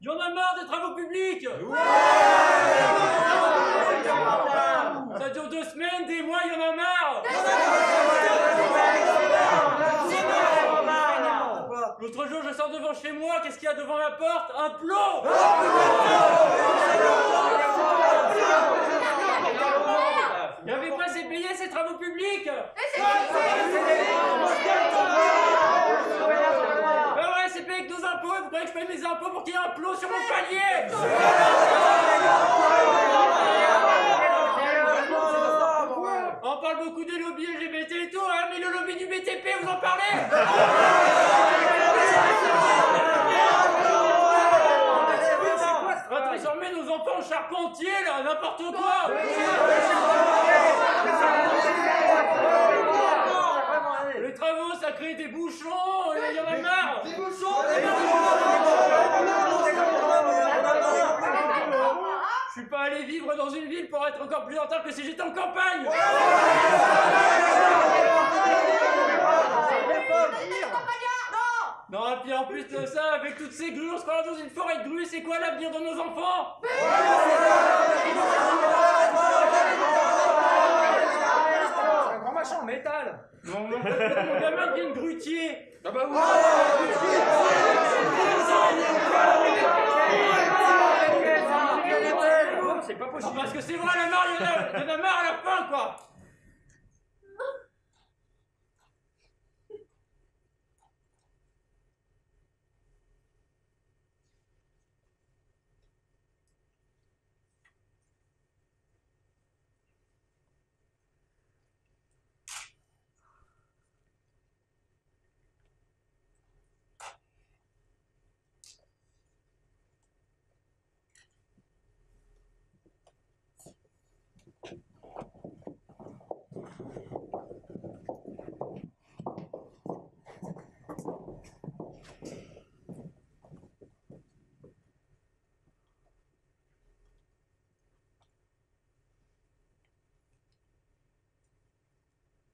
J'en ai marre des travaux publics. Ouais. Ça dure 2 semaines, des mois, il y en a marre. L'autre jour, je sors devant chez moi, qu'est-ce qu'il y a devant la porte? Un plot. Il n'avait pas assez payé ces travaux publics. Ben ouais, c'est payé avec nos impôts, vous croyez que je paye mes impôts pour qu'il y ait un plot sur mon palier? On parle beaucoup des lobbies LGBT et tout, hein, mais le lobby du BTP, vous en parlez? On va transformer nos enfants en charpentiers, là, n'importe quoi. Les travaux, ça crée des bouchons, il y en a marre. Des bouchons. Je suis pas allé vivre dans une ville pour être encore plus en retard que si j'étais en campagne. Non, et puis en plus de ça, avec toutes ces grues, on se croit dans une forêt de grues, c'est quoi l'avenir de nos enfants? Un grand machin en métal. Non, mon gamin devient grutier. Ah bah oui. C'est pas possible. Parce que c'est vrai, la marre, il y en a marre à la fin, quoi.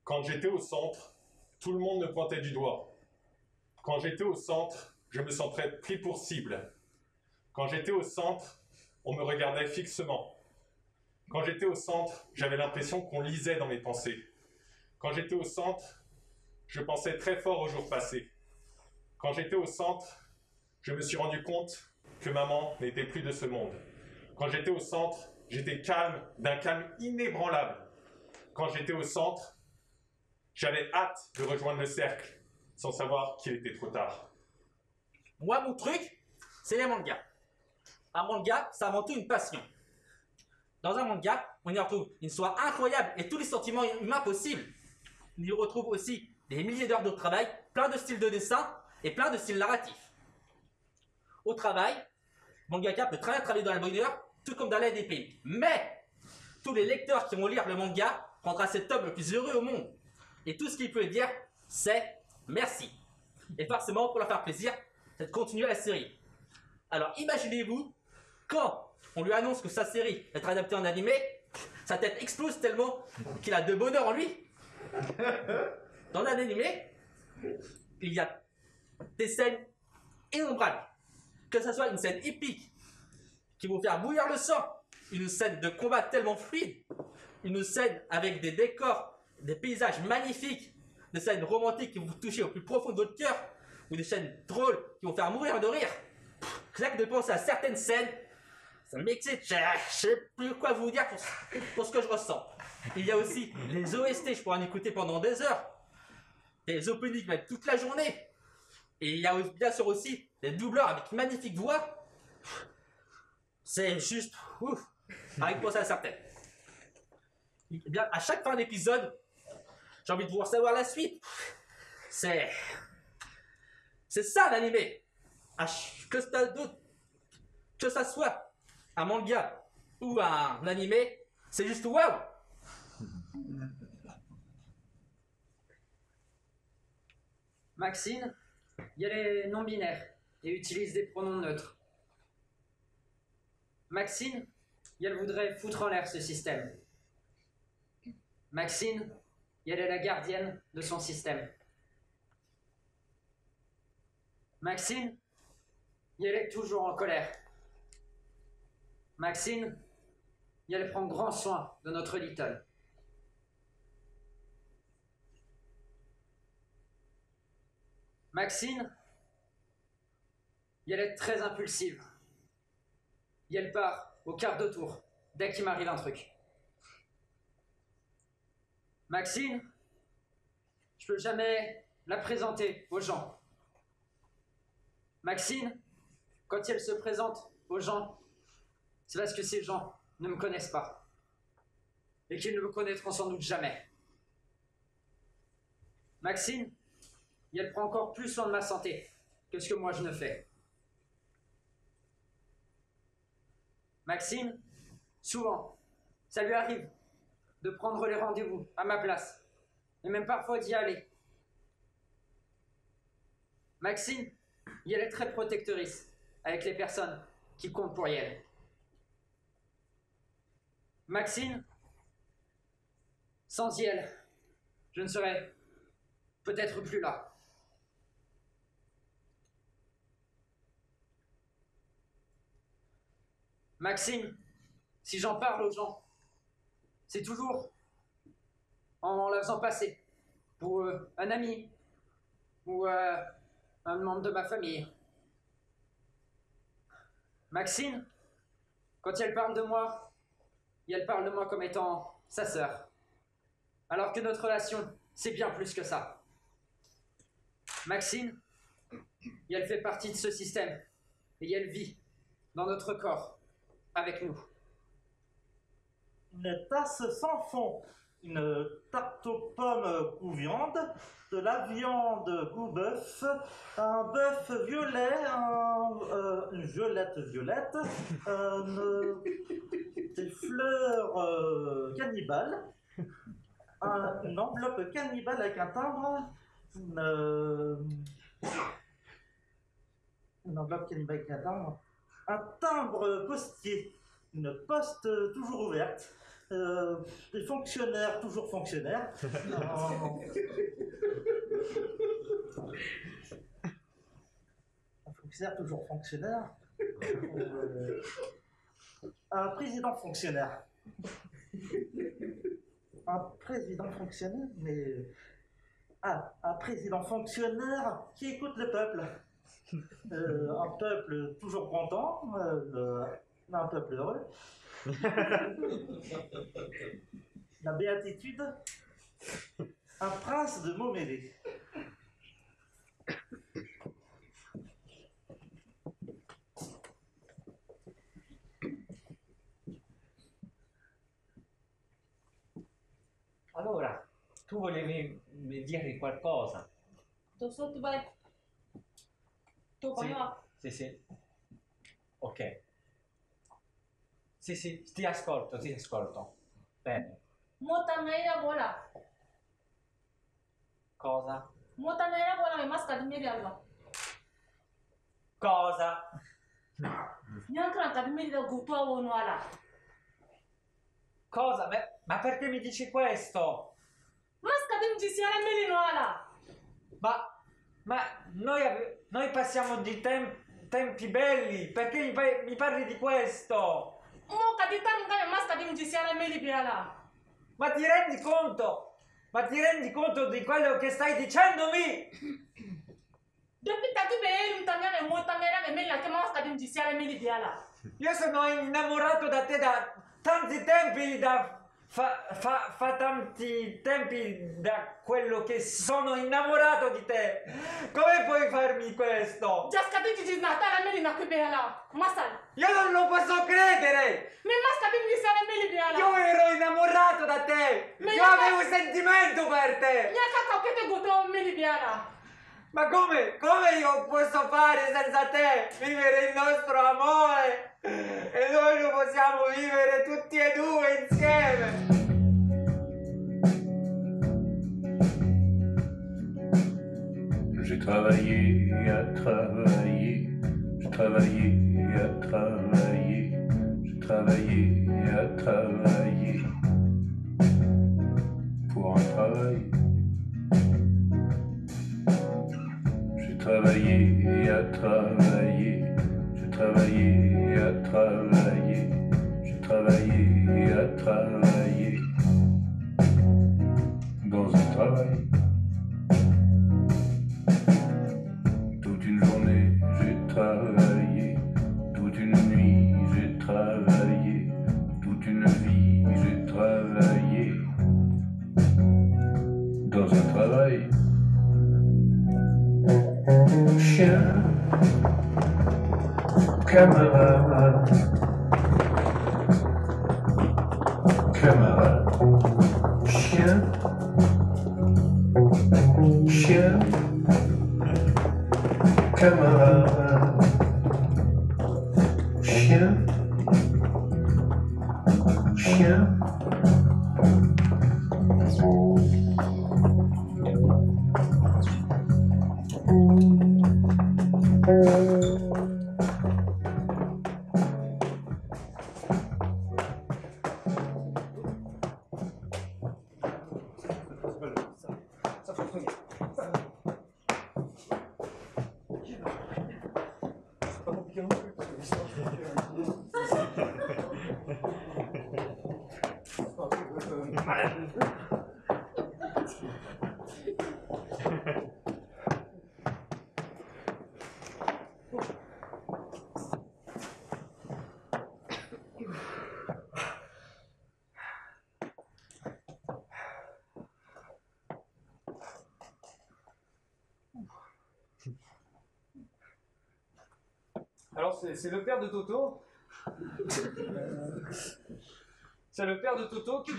Quand j'étais au centre, tout le monde me pointait du doigt. Quand j'étais au centre, je me sentais pris pour cible. Quand j'étais au centre, on me regardait fixement. Quand j'étais au centre, j'avais l'impression qu'on lisait dans mes pensées. Quand j'étais au centre, je pensais très fort aux jours passés. Quand j'étais au centre, je me suis rendu compte que maman n'était plus de ce monde. Quand j'étais au centre, j'étais calme, d'un calme inébranlable. Quand j'étais au centre, j'avais hâte de rejoindre le cercle, sans savoir qu'il était trop tard. Moi, mon truc, c'est les mangas. Un manga, c'est avant tout une passion. Dans un manga, on y retrouve une histoire incroyable et tous les sentiments humains possibles. On y retrouve aussi des milliers d'heures de travail, plein de styles de dessin et plein de styles narratifs. Au travail, mangaka peut très bien travailler dans le bonheur, tout comme dans l'aide des pays. Mais tous les lecteurs qui vont lire le manga rendra cet homme le plus heureux au monde. Et tout ce qu'il peut dire, c'est merci. Et forcément, pour leur faire plaisir, c'est de continuer la série. Alors imaginez-vous, quand on lui annonce que sa série est adaptée en animé, sa tête explose tellement qu'il a de bonheur en lui. Dans l'animé, il y a des scènes innombrables. Que ce soit une scène épique qui vous faire bouillir le sang, une scène de combat tellement fluide, une scène avec des décors, des paysages magnifiques, des scènes romantiques qui vont vous toucher au plus profond de votre cœur, ou des scènes drôles qui vont faire mourir de rire. Rien que de penser à certaines scènes, ça m'excite. Je sais plus quoi vous dire pour ce que je ressens. Il y a aussi les OST, je pourrais en écouter pendant des heures. Les openings même toute la journée. Et il y a bien sûr aussi les doubleurs avec une magnifique voix. C'est juste ouf. Avec penser à certaines. Et bien, à chaque fin d'épisode, j'ai envie de vous savoir la suite. C'est ça l'animé. Que ça soit un manga ou un animé, c'est juste waouh. Maxine, il y a les non-binaires et utilise des pronoms neutres. Maxine, elle voudrait foutre en l'air ce système. Maxine, elle est la gardienne de son système. Maxine, elle est toujours en colère. Maxine, elle prend grand soin de notre Little. Maxine, elle est très impulsive. Elle part au quart de tour dès qu'il m'arrive un truc. Maxine, je peux jamais la présenter aux gens. Maxine, quand elle se présente aux gens, c'est parce que ces gens ne me connaissent pas. Et qu'ils ne me connaîtront sans doute jamais. Maxine, elle prend encore plus soin de ma santé que ce que moi je ne fais. Maxine, souvent, ça lui arrive de prendre les rendez-vous à ma place, et même parfois d'y aller. Maxine, elle est très protectrice avec les personnes qui comptent pour elle. Maxine, sans elle, je ne serais peut-être plus là. Maxime, si j'en parle aux gens, c'est toujours en la faisant passer pour un ami ou un membre de ma famille. Maxine, quand elle parle de moi, elle parle de moi comme étant sa sœur. Alors que notre relation, c'est bien plus que ça. Maxine, elle fait partie de ce système et elle vit dans notre corps. Avec nous. Une tasse sans fond, une tarte aux pommes goût viande, de la viande goût bœuf, un bœuf violet, une violette, des fleurs cannibales, une enveloppe cannibale avec un timbre, une enveloppe cannibale avec un timbre, un timbre postier, une poste toujours ouverte, des fonctionnaires toujours fonctionnaires, un fonctionnaire toujours fonctionnaire, un président fonctionnaire, un président fonctionnaire, mais un président fonctionnaire qui écoute le peuple. Un peuple toujours content, un peuple heureux. La béatitude, un prince de mots mêlés. Allora, tu volevi dire qualcosa? Sotto vai. Tu Sì, no? sì. Ok. Sì, ti ascolto. Bene. Mota meira bola. Cosa? Mota meira bola me masca di meri Allah. Cosa? Nyankra ka di meri da gutwa wono ala. Cosa? Ma perché mi dici questo? Masca di mji siara meri no ala. Ma noi Noi passiamo di tempi belli, perché mi parli di questo? Mo kadita mga mas kadim jisiala meli biala. Ma ti rendi conto? Ma ti rendi conto di quello che stai dicendomi? Depuis tatu be tangane mo tangera meli la che mas kadim jisiala meli biala. Io sono innamorato da te da tanti tempi, fa tanti tempi da quello che sono innamorato di te. Come puoi farmi questo? Just kadim jis natala meli na que biala. Masal. Io non lo posso credere! Me mas kadim jisiala meli biala. Io ero innamorato da te! Io avevo sentimento per te! Ya kaka kete goto meli biala. Ma come io posso fare senza te? Vivere il nostro amore! E noi lo possiamo vivere tutti e due insieme! J'ai travaillé à travailler, j'ai travaillé à travailler, j'ai travaillé à travailler pour un travail. J'ai travaillé à travailler, j'ai travaillé à travailler, j'ai travaillé à travailler dans un travail. Toute une journée j'ai travaillé, toute une nuit j'ai travaillé, toute une vie j'ai travaillé dans un travail. Chien, camarade, camarade, chien, chien, camarade, chien, chien. Alors c'est le père de Toto. C'est le père de Toto qui...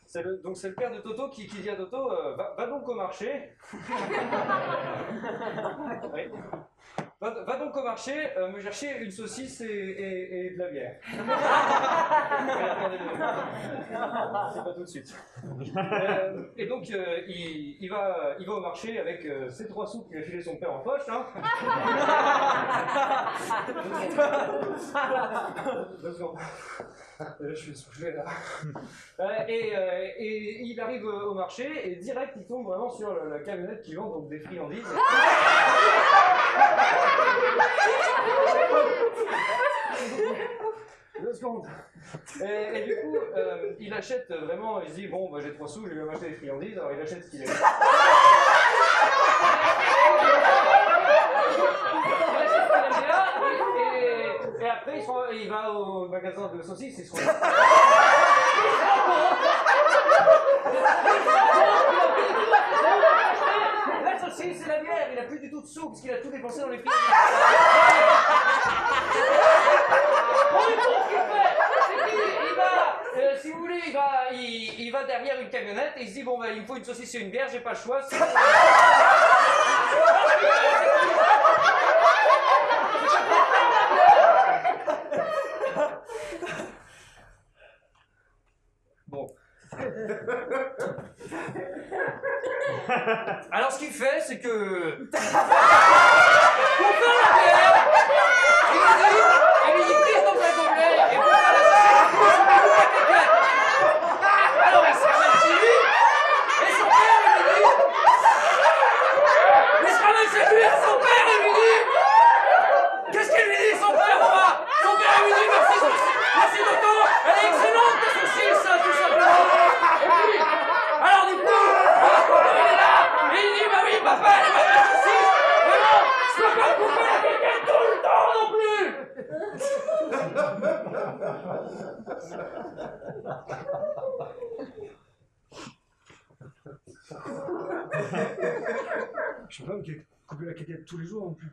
C'est le père de Toto qui dit à Toto, va donc au marché. Oui. Va donc au marché me chercher une saucisse et de la bière. Attendez, c'est pas tout de suite. Et donc il va au marché avec ses 3 sous qu'il a filé son père en poche. Hein. 2 secondes. Je suis soufflé là. Et il arrive au marché et direct il tombe vraiment sur la camionnette qui vend donc des friandises. Deux secondes. Et du coup, il achète vraiment, il se dit bon, bah, j'ai 3 sous, je vais m'acheter des friandises, alors il achète ce qu'il aime. Et après, il va au magasin de saucisses, il se retrouve. La saucisse et la bière, il a plus du tout de sous parce qu'il a tout dépensé dans les friandises. Si vous voulez, il va derrière une camionnette et il se dit bon, bah, il me faut une saucisse et une bière, j'ai pas le choix. Bon. Alors ce qu'il fait, c'est que... Pour faire la bière, il pisse dans un gobelet et pour faire la saucisse, alors il se ramène chez lui et son père lui dit... Je suis pas homme qui a coupé la caquette tous les jours non plus.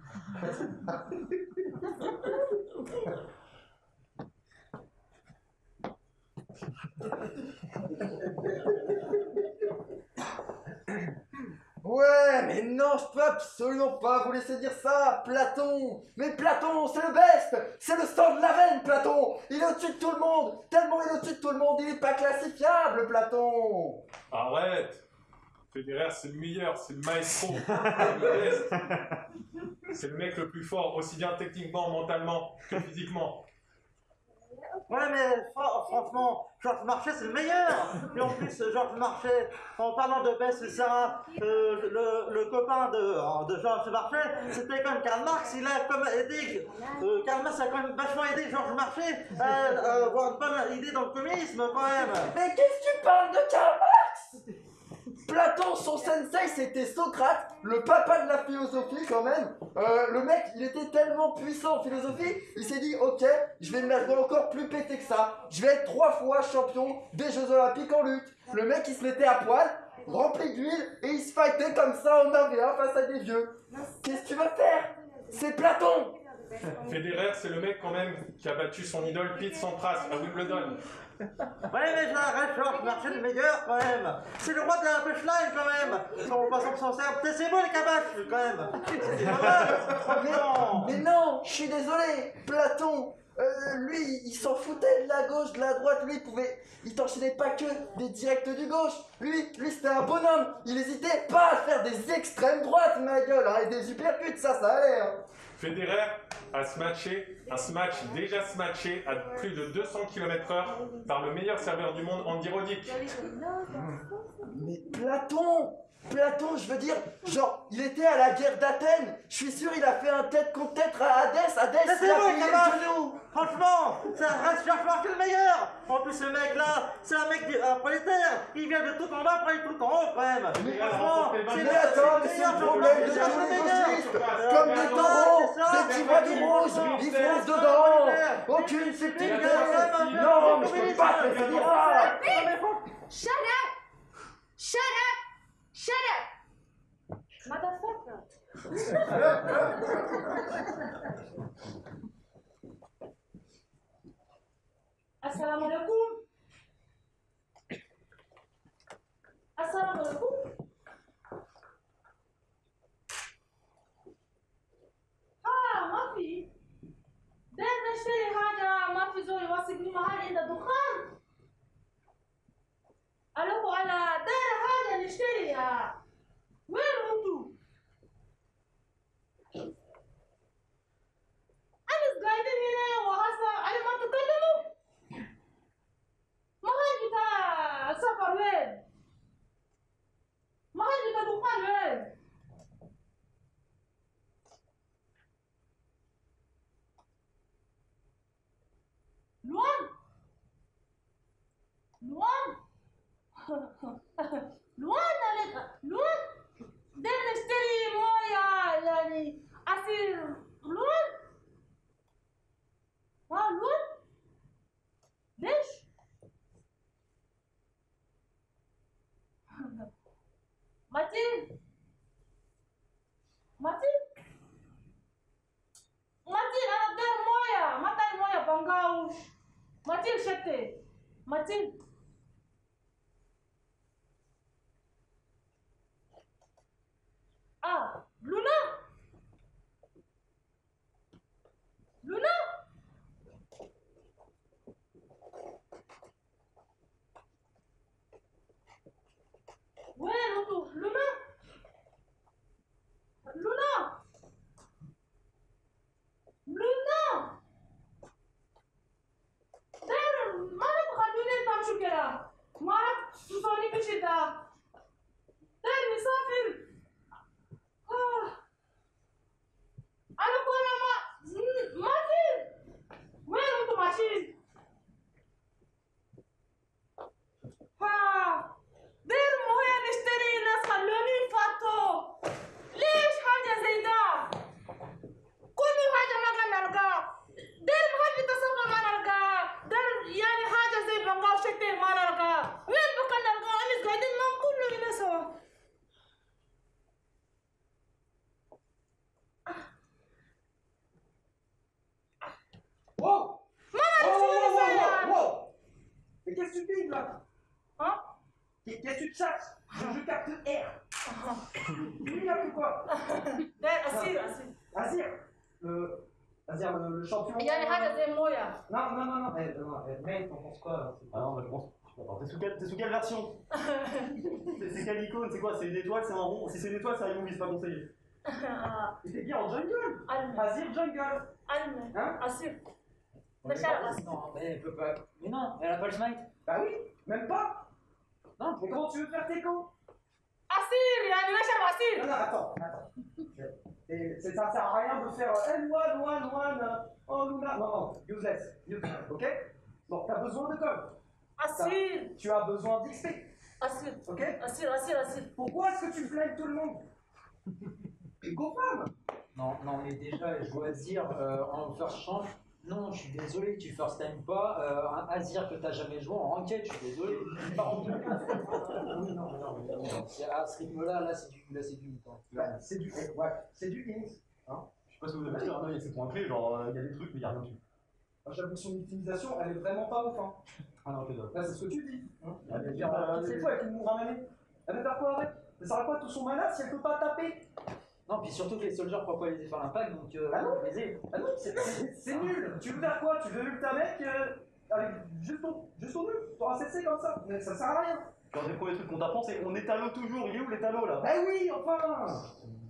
Ouais, mais non, je peux absolument pas vous laisser dire ça, Platon. Mais Platon, c'est le best. C'est le sang de la veine, Platon. Il est au-dessus de tout le monde. Tellement il est au-dessus de tout le monde, il est pas classifiable, Platon. Arrête. Federer, c'est le meilleur, c'est le maestro. C'est le best. C'est le mec le plus fort, aussi bien techniquement, mentalement que physiquement. Ouais, mais franchement, Georges Marchais, c'est le meilleur. Et en plus, Georges Marchais, en parlant de Bess et Sarah, le copain de Georges Marchais, c'était quand même Karl Marx. Il a comme aidé, Karl Marx a quand même vachement aidé Georges Marchais à avoir une bonne idée dans le communisme, quand même. Mais qu'est-ce que tu parles de Karl Marx? Platon, son sensei, c'était Socrate, le papa de la philosophie quand même. Le mec, il était tellement puissant en philosophie, il s'est dit, ok, je vais me la jouer encore plus pété que ça. Je vais être 3 fois champion des Jeux Olympiques en lutte. Le mec, il se mettait à poil, rempli d'huile, et il se fightait comme ça en 1v1 face à des vieux. Qu'est-ce que tu veux faire? C'est Platon. Federer, c'est le mec quand même qui a battu son idole Pete Sampras à Wimbledon. Ouais, mais je l'arrête, Georges Marchais, le meilleur quand même. C'est le roi de la punchline quand même. Son passant son serbe. C'est beau les cabaches quand même. C'est pas mal, franchement. Mais non, je suis désolé, Platon, lui, il s'en foutait de la gauche, de la droite, lui, il t'enchaînait pas que des directs du gauche, lui c'était un bonhomme, il hésitait pas à faire des extrêmes droites, ma gueule, hein, et des uppercuts, ça allait, hein. Federer a smatch déjà smatché à plus de 200 km/h par le meilleur serveur du monde, Andy Roddick. Mais Platon, je veux dire, genre, il était à la guerre d'Athènes. Je suis sûr, il a fait un tête contre tête à Hadès. Hadès, C'est il a bon, plié Cabache. le genou. Franchement, ça reste Georges Marchais le meilleur. En plus, ce mec-là, c'est un mec prolétaire. Il vient de tout en bas pour aller tout en haut, quand même. Mais franchement, Mais attends, mais c'est le problème de tous les gauchistes. Comme des taureaux, dès qu'ils voient du rouge, ils foncent dedans. Aucune subtilité. Non, mais je peux pas te laisser dire ça. Shut up! Shut up! Shut up! Motherfucker! Assalamu alaikum. Assalamu alaikum. ما في داير نشتري حاجة ما في زول يوصلني محل عند الدخان. ألوكو على داير حاجة نشتريها. وين انتو؟ أنا قاعدين هنا وهسه على ما تكلموا. محل بتاع سفر وين؟ محل بتاع دخان وين؟ لوان لوان ده نشتري مويه يعني عصير لوان لوان ليش متين انا بدير مويه ما تاني مويه بنقاوش متين شتي متين لونا وين انتو لونا داير ما تخلوني تمشوا كده ما تصوني بشدة داير نسافر أنا كنا ما في وين انتو ماشيين داير مويه نشتري ناس خلوني يفاتوا ليش حاجة زي ده كل حاجة ما كان نلقاه داير محل بتصفى ما نلقاه là? Hein? Qu'est-ce que tu cherches? Je capte R. Lui, là, quoi? Asir. Azir. Azir, le champion. Il y a les hajas de Moya. Non. Mec, t'en penses quoi là? Ah non, je pense. Attends, t'es sous quelle version? C'est quelle icône? C'est quoi? C'est une étoile, c'est un rond? Si c'est une étoile, c'est un movie, c'est pas conseillé. T'es bien en jungle. Alme. Azir jungle. Hein? Asir. Non, mais elle peut pas. Mais non, elle a pas le smite. Bah oui, même pas. Non, Mais comment tu veux faire tes camps? Asir, il y a une Asir. Non, attends. Ça sert à rien de faire N1, oh Luna. Non, useless, ok? Bon, t'as besoin de com. Asir. Tu as besoin d'XP, Asir. ok? Asir. Pourquoi est-ce que tu flingues tout le monde? Go femme. Non, mais déjà, je dois dire en first change. Non, je suis désolé, tu first time pas. Un Azir que t'as jamais joué en ranked, je suis désolé. Non. À ce rythme-là, là, c'est du mi-temps. C'est du int. Hein? Je sais pas si vous avez acheté un œil avec ses points clés, genre il y a des trucs, mais il y a rien dessus. J'avoue que son utilisation, elle est vraiment pas ouf. Hein. Ah non, ok, d'accord. Là, c'est ce que tu dis. Hein? C'est quoi avec une moue ramenée? Elle va faire quoi avec? Ça sert à quoi tout son mana si elle peut pas taper? Non, puis surtout que les soldiers peuvent pas les faire l'impact, donc Ah non, baiser. Ah non, c'est nul. Tu veux faire quoi? Tu veux ulta mec avec juste ton nul, ton ACC comme ça? Mais ça sert à rien. Genre des premiers trucs qu'on t'apprend, c'est on étalo toujours. Il est où l'étalo là? Bah oui, enfin.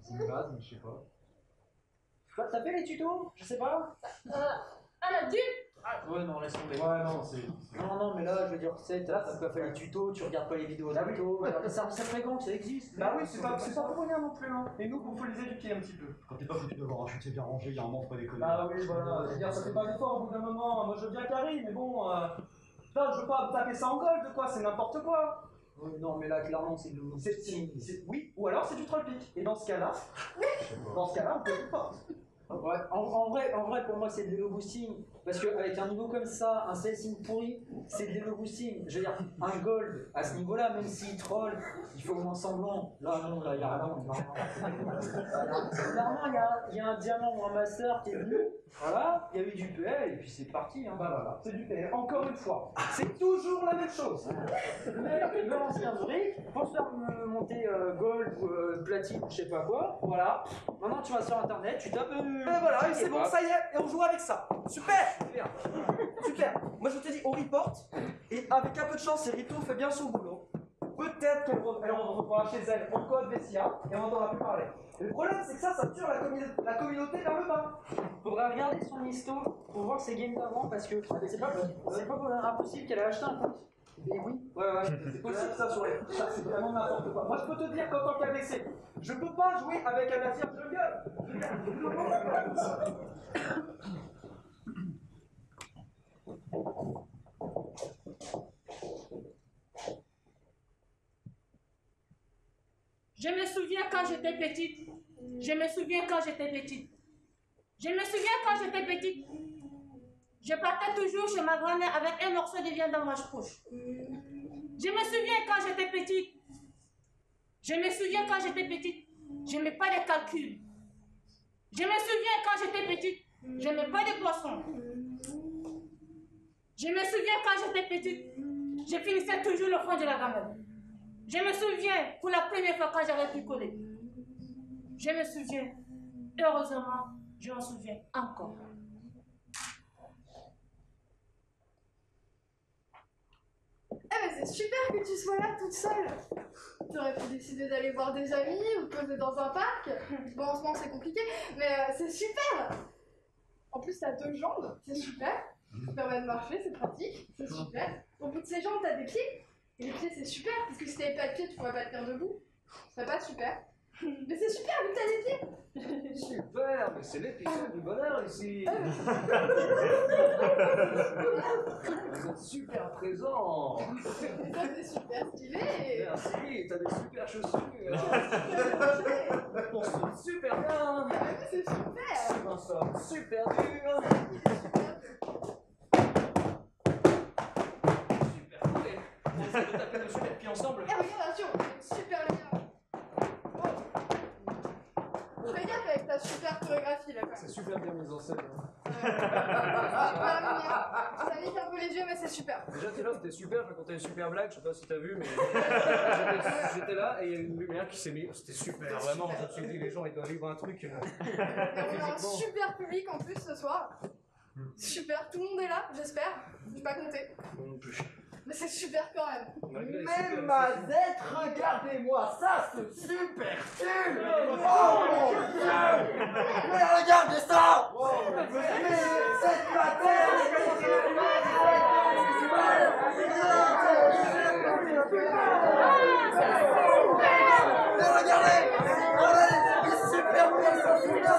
C'est une base, mais je sais pas. T'as fait les tutos? Je sais pas. Elle a dit. Ouais, non, laisse tomber. Ouais, non, c'est. Non, mais là, je veux dire, tu là, t'as pas fait les tutos, tu regardes pas les vidéos de tutos. C'est fréquent, ça existe. Bah oui, c'est pas pour rien non plus. Hein. Et nous, il faut les éduquer un petit peu. Quand t'es pas foutu devant un chute, c'est bien rangé, il y a un moment, faut pas déconner. Ah oui, voilà. C'est-à-dire, ça fait pas d'effort au bout d'un moment. Moi, je veux bien carry, mais bon. Putain, je veux pas taper ça en gold, quoi. C'est n'importe quoi. Oui, non, mais là, clairement, c'est de l'eau. Oui, ou alors c'est du troll pick. Et dans ce cas-là, on peut pas. Ouais, en vrai, pour moi, c'est de l'élo boosting. Parce qu'avec un niveau comme ça, un CSing pourri, c'est de l'élo boosting. Je veux dire, un gold à ce niveau-là, même s'il troll, il faut au moins semblant. Là, non, là, il y a rien. Clairement, il y a un diamant ou un master qui est venu. Voilà, il y a eu du PL et puis c'est parti. Hein. Bah voilà, c'est du PL. Encore une fois, c'est toujours la même chose. Le mec, il me lance un Zurich pour se faire monter gold ou platine ou je sais pas quoi. Voilà. Maintenant, tu vas sur internet, tu tapes. Et voilà, et c'est bon, ça y est, et on joue avec ça. Super. Moi je te dis, on report, et avec un peu de chance, Rito fait bien son boulot. Peut-être qu'elle reprendra chez elle en code Vessia, et on n'entendra plus parler. Et le problème, c'est que ça tire la communauté vers le bas. Faudra regarder son histo pour voir ses games d'avant, parce que c'est pas impossible qu'elle ait acheté un compte. Et oui, ouais, c'est possible ça sur les. Ça, c'est vraiment n'importe quoi. Moi, je peux te dire qu'en tant qu'ADC, je peux pas jouer avec un Azir jungle. Je me souviens quand j'étais petite. Je partais toujours chez ma grand-mère avec un morceau de viande dans ma poche. Je me souviens quand j'étais petite. J'aimais pas les calculs. Je me souviens quand j'étais petite. J'aimais pas les poissons. Je me souviens quand j'étais petite. Je finissais toujours le fond de la gamelle. Je me souviens pour la première fois quand j'avais picolé. Je me souviens. Heureusement, je m'en souviens encore. Eh mais c'est super que tu sois là toute seule. Tu aurais pu décider d'aller voir des amis ou te poser dans un parc. Bon, en ce moment c'est compliqué, mais c'est super. En plus t'as 2 jambes, c'est super. Ça te permet de marcher, c'est pratique, c'est super. Au bout de ces jambes t'as des pieds. Et les pieds c'est super, parce que si t'avais pas de pieds tu pourrais pas tenir debout. Ce serait pas super. Mais c'est super vu que t'as des pieds. Super, mais c'est l'épisode du bonheur ici. Vous êtes super présents. Et ça c'est super stylé. Merci, t'as des super chaussures. On se super bien. C'est super. On sort super dur. Super cool. On essaie de taper dessus et puis ensemble. Eh regarde attention, super les gars. Fais gaffe avec ta super chorégraphie là quand même. C'est super bien mis en scène. Hein. Ça nique un peu les yeux, mais c'est super. Déjà, t'es là, c'était super, je racontais une super blague, je sais pas si t'as vu, mais j'étais là et il y a une lumière qui s'est mise. C'était super, vraiment, je me suis dit, les gens ils doivent vivre un truc. Et on a un super public en plus ce soir. Super, tout le monde est là, j'espère. Je vais pas compter. Non plus. Mais c'est super quand même. Mais Mazette, regardez-moi ça, ce super film. Oh mon Dieu. Mais regardez ça. Mais cette mais regardez, c'est super bien, ça super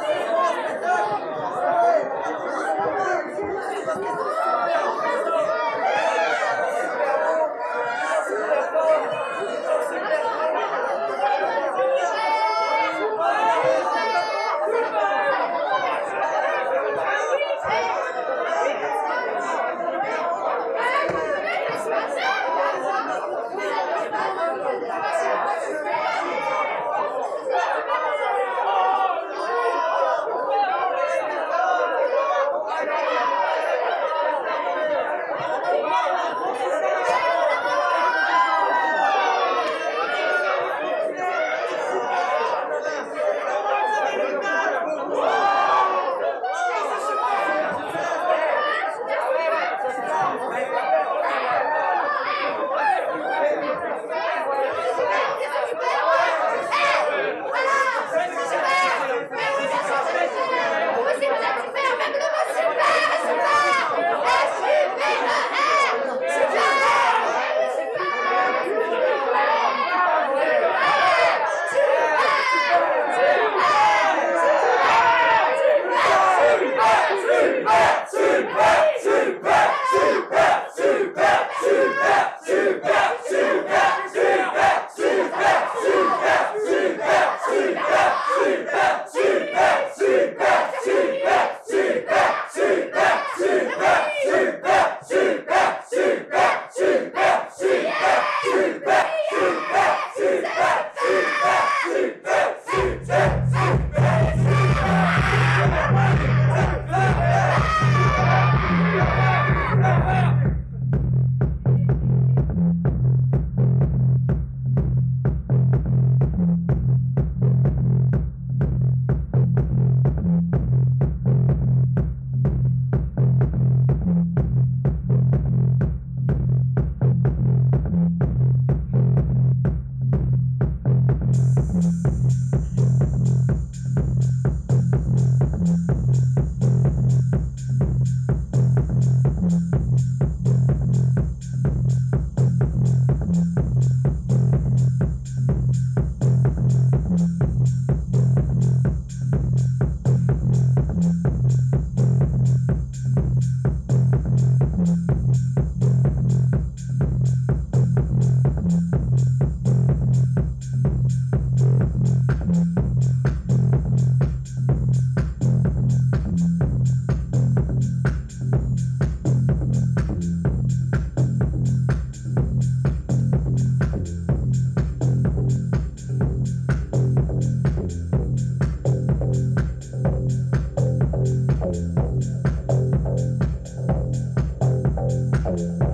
Thank you.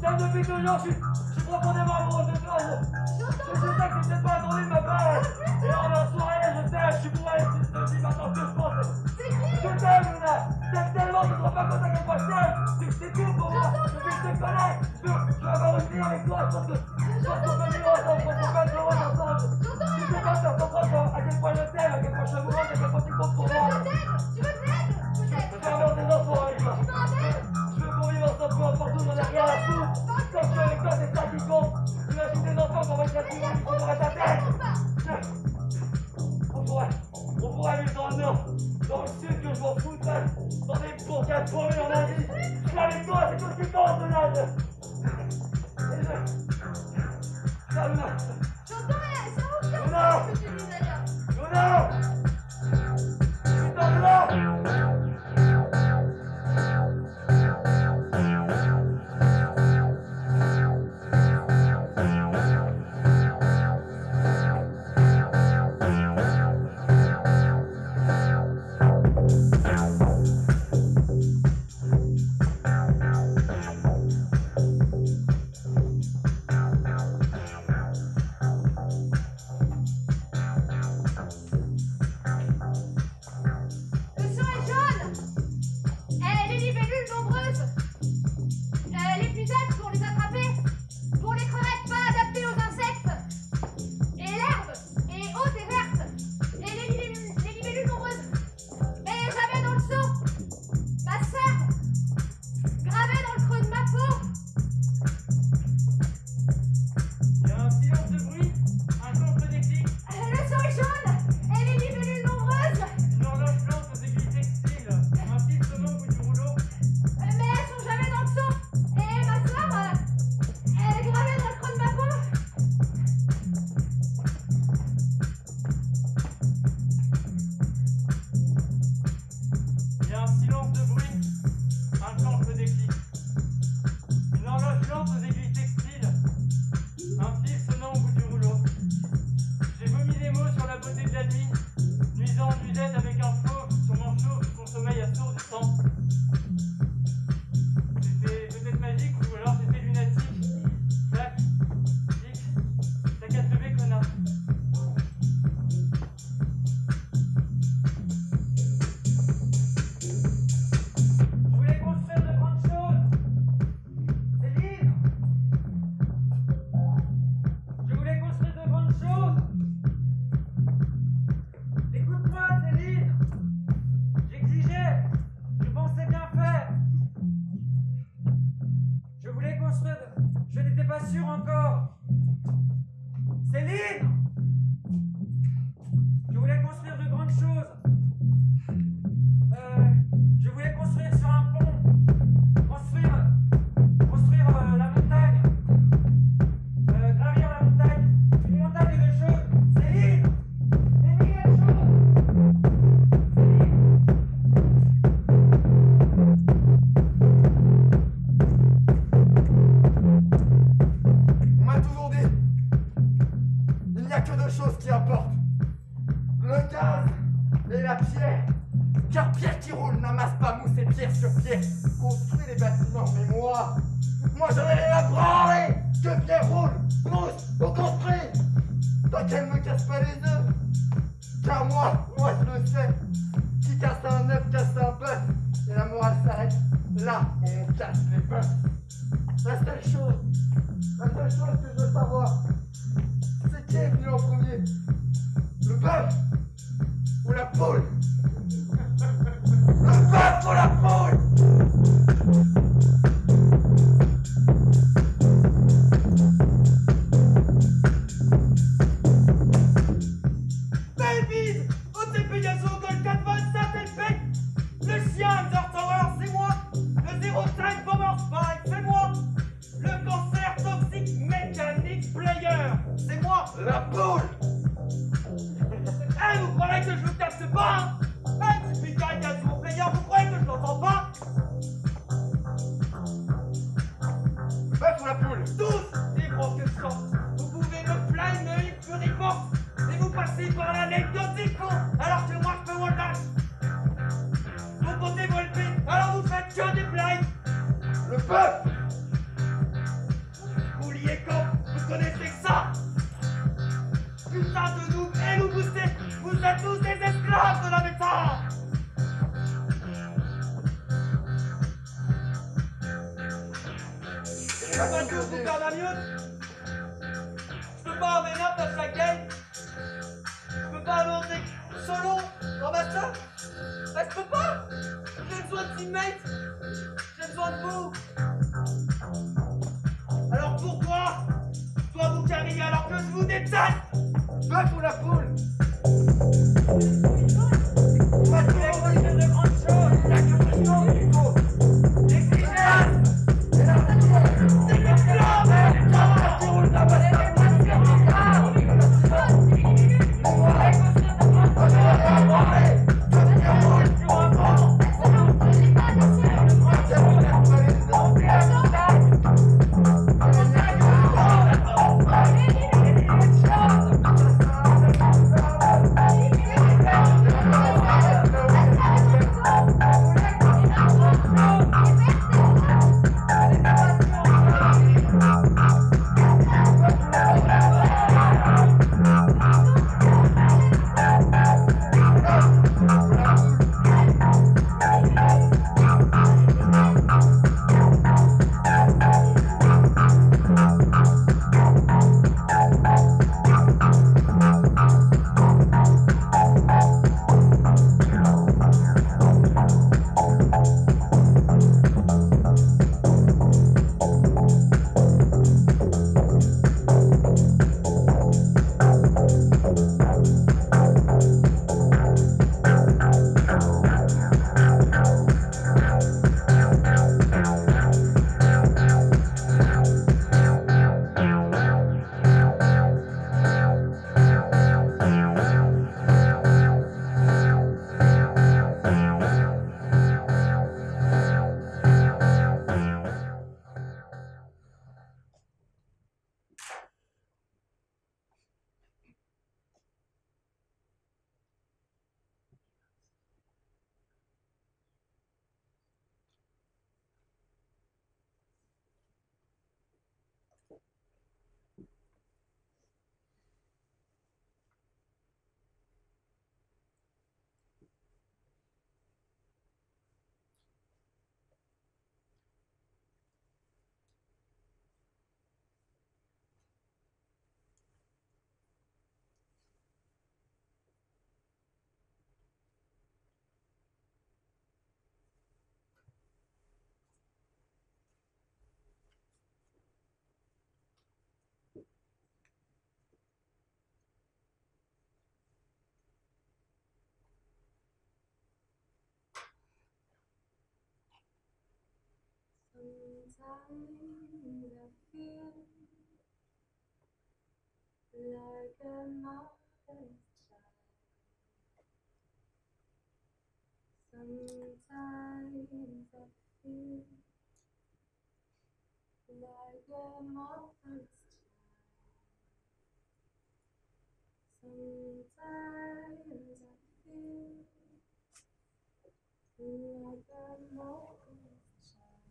Sam, depuis toujours, je suis profondément amoureuse de toi. Je sais que c'est pas attendu de ma part. Et on est en soirée, je sais, je suis bourré, je te dis maintenant ce que je pense. Je t'aime, Luna. Je t'aime tellement, tu te rends pas compte à quel point je t'aime. C'est tout pour moi. Depuis que je te connais, je veux avoir une vie avec toi. Je pense qu'on peut vivre ensemble, je pense qu'on peut être heureux ensemble. Tu sais pas, tu comprends à quel point je t'aime, à quel point je suis amoureuse, à quel point tu comptes pour moi. Tu veux de l'aide? Je veux avoir des enfants avec toi. Je veux qu'on vive ensemble, peu importe où, j'en ai rien à foutre. Quand je suis avec toi, c'est ça qui compte. Imagine des enfants qu'on va être là-dessus, on aurait ta tête. On pourrait vivre dans le nord, dans le sud, que je m'en foutrais. Dans des bourgades paumées en Asie. Je suis avec toi, c'est tout ce qui compte, Donald. Et je... Ça, Luna. J'entends rien, ça n'a aucun Luna. sens ce que tu dis d'ailleurs. Luna. Putain, Luna. Moi j'en ai rien à branler. Que pierre roule, mousse, on construit. Tant qu'elle me casse pas les œufs. Car moi je le sais. Qui casse un œuf casse un bœuf. Et la morale s'arrête là où on casse les bœufs. La seule chose que je veux savoir, c'est qui est venu en premier. Le bœuf ou la poule. Le bœuf ou la poule. La poule. Eh, vous croyez que je vous capte pas, hein? Eh, c'est Pika qui a son player, vous croyez que je l'entends pas? Le bœuf ou la poule? Tous des gros que sang. Vous pouvez me plaindre, me purifort, mais vous passez par l'anecdotique, alors que moi je peux vous le lâche. Vous comptez vous le alors vous faites que des blagues. Le bœuf Pas mal de pour faire la mieux. Je peux pas emmener nappe à chaque game. Je peux pas monter solo dans ma stuff. Bah, je peux pas. J'ai besoin de teammates. J'ai besoin de vous. Alors pourquoi toi vous carriez alors que je vous déteste? Va pour la poule. Parce qu'il a fait de grandes choses. Il y a quelque chose qu'il faut. L'exigence. C'est que tu l'emmènes. Ça roule ta bonne Sometimes I feel like a mother's child. Sometimes I feel like a mother's child. Sometimes I feel like a mother's child.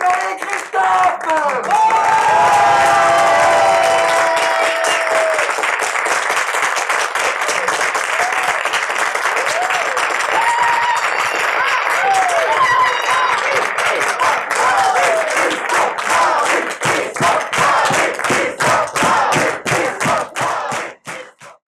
Allez Christophe!